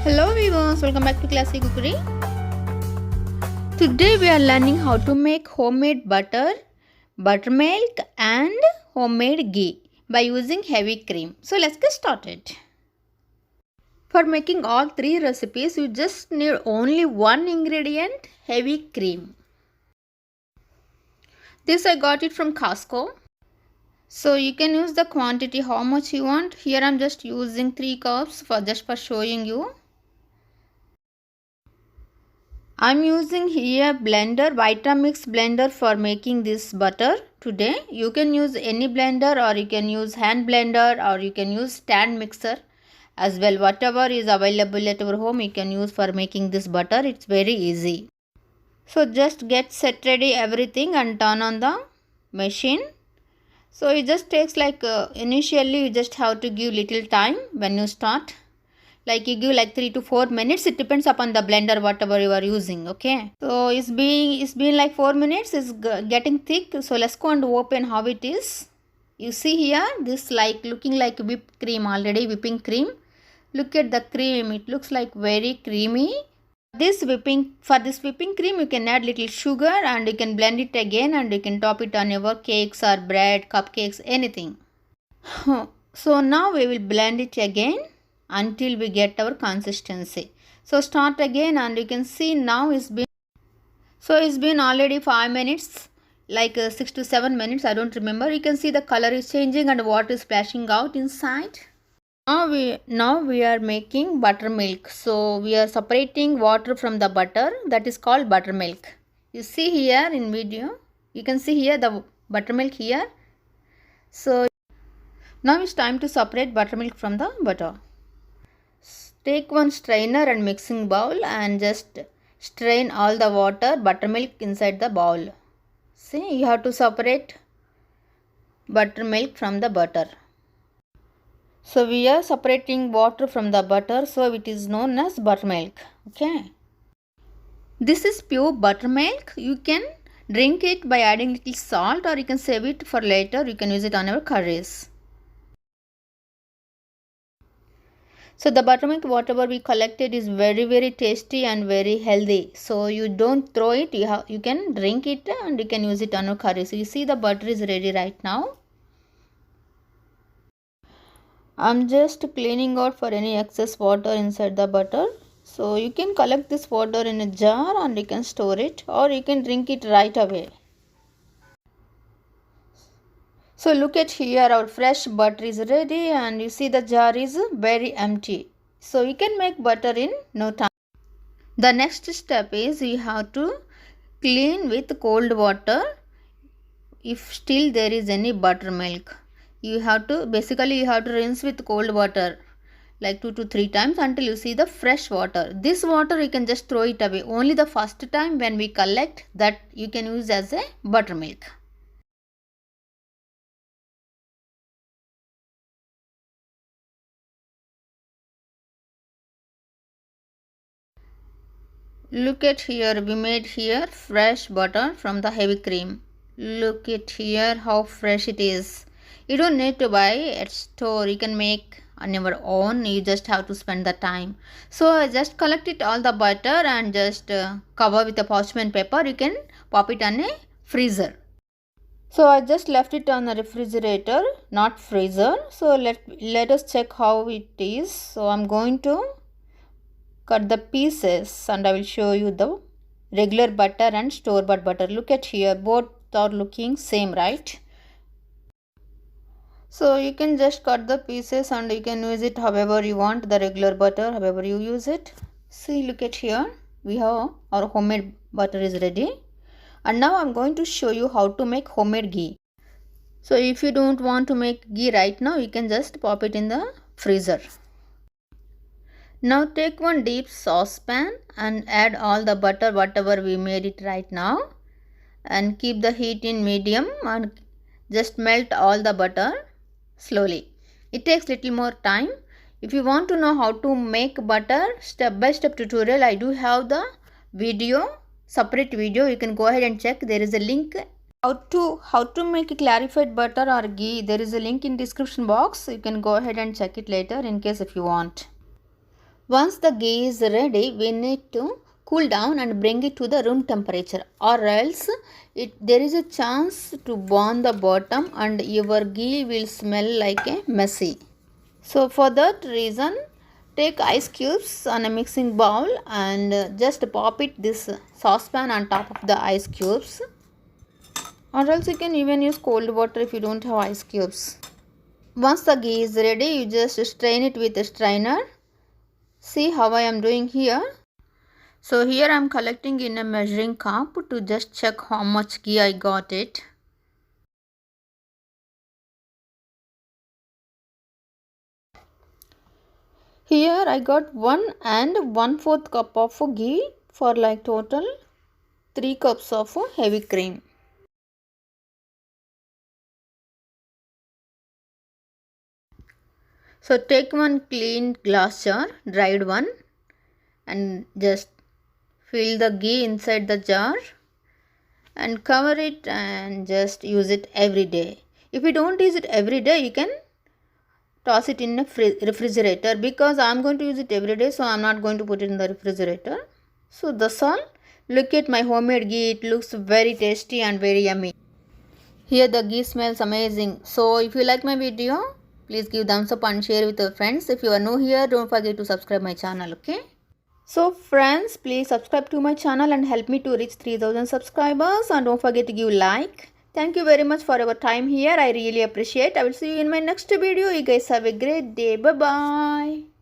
Hello viewers, welcome back to Classic Cookery. Today we are learning how to make homemade butter, buttermilk and homemade ghee by using heavy cream. So let's get started. For making all three recipes, you just need only one ingredient, heavy cream. This I got it from Costco. So you can use the quantity how much you want. Here I am just using 3 cups for showing you. I'm using here blender, Vitamix blender for making this butter today. You can use any blender or you can use hand blender or you can use stand mixer as well. Whatever is available at your home you can use for making this butter. It's very easy. So just get set ready everything and turn on the machine. So it just takes like initially you just have to give little time when you start. Like you give like 3 to 4 minutes. It depends upon the blender whatever you are using. Okay, so it's been like 4 minutes. It's getting thick. So let's go and open how it is. You see here this like looking like whipped cream already, whipping cream. Look at the cream, it looks like very creamy. For this whipping cream you can add little sugar and you can blend it again and you can top it on your cakes or bread, cupcakes, anything. So now we will blend it again until we get our consistency. So start again and you can see now it's been already 5 minutes, like 6 to 7 minutes, I don't remember. You can see the color is changing and water is splashing out inside. Now we are making buttermilk. So we are separating water from the butter, that is called buttermilk. You see here in video, you can see here the buttermilk here. So now it's time to separate buttermilk from the butter. Take one strainer and mixing bowl and just strain all the water, buttermilk inside the bowl. See, you have to separate buttermilk from the butter. So we are separating water from the butter, so it is known as buttermilk. Okay. This is pure buttermilk. You can drink it by adding little salt or you can save it for later. You can use it on your curries. So the buttermilk whatever we collected is very tasty and very healthy. So you don't throw it, you can drink it and you can use it on your curry. So you see the butter is ready right now. I'm just cleaning out for any excess water inside the butter. So you can collect this water in a jar and you can store it or you can drink it right away. So look at here, our fresh butter is ready and you see the jar is very empty. So you can make butter in no time. The next step is you have to clean with cold water if still there is any buttermilk. You have to rinse with cold water like 2 to 3 times until you see the fresh water. This water you can just throw it away. Only the first time when we collect that you can use as a buttermilk. Look at here, we made here fresh butter from the heavy cream. Look at here how fresh it is. You don't need to buy at store, you can make on your own, you just have to spend the time. So I just collected all the butter and just cover with a parchment paper. You can pop it on a freezer. So I just left it on the refrigerator, not freezer. So let us check how it is. So I'm going to cut the pieces and I will show you the regular butter and store-bought butter. Look at here, both are looking same, right? So you can just cut the pieces and you can use it however you want, the regular butter, however you use it. See, look at here, we have our homemade butter is ready. And now I'm going to show you how to make homemade ghee. So if you don't want to make ghee right now, you can just pop it in the freezer. Now take one deep saucepan and add all the butter whatever we made it right now and keep the heat in medium and just melt all the butter slowly. It takes little more time. If you want to know how to make butter step by step tutorial, I do have the separate video. You can go ahead and check. There is a link how to make a clarified butter or ghee. There is a link in description box. You can go ahead and check it later in case if you want. Once the ghee is ready, we need to cool down and bring it to the room temperature, or else there is a chance to burn the bottom and your ghee will smell like a messy. So for that reason, take ice cubes on a mixing bowl and just pop it this saucepan on top of the ice cubes, or else you can even use cold water if you don't have ice cubes. Once the ghee is ready, you just strain it with a strainer. See how I am doing here. So here I am collecting in a measuring cup to just check how much ghee I got it. Here I got 1 and 1/4 cup of ghee for like total 3 cups of heavy cream. So take one clean glass jar, dried one, and just fill the ghee inside the jar and cover it and just use it every day. If you don't use it every day, you can toss it in a refrigerator, because I am going to use it every day, so I am not going to put it in the refrigerator. So that's all. Look at my homemade ghee. It looks very tasty and very yummy. Here the ghee smells amazing. So if you like my video, please give thumbs up and share with your friends. If you are new here, don't forget to subscribe my channel, okay? So friends, please subscribe to my channel and help me to reach 3000 subscribers, and don't forget to give like. Thank you very much for your time here. I really appreciate. I will see you in my next video. You guys have a great day. Bye bye.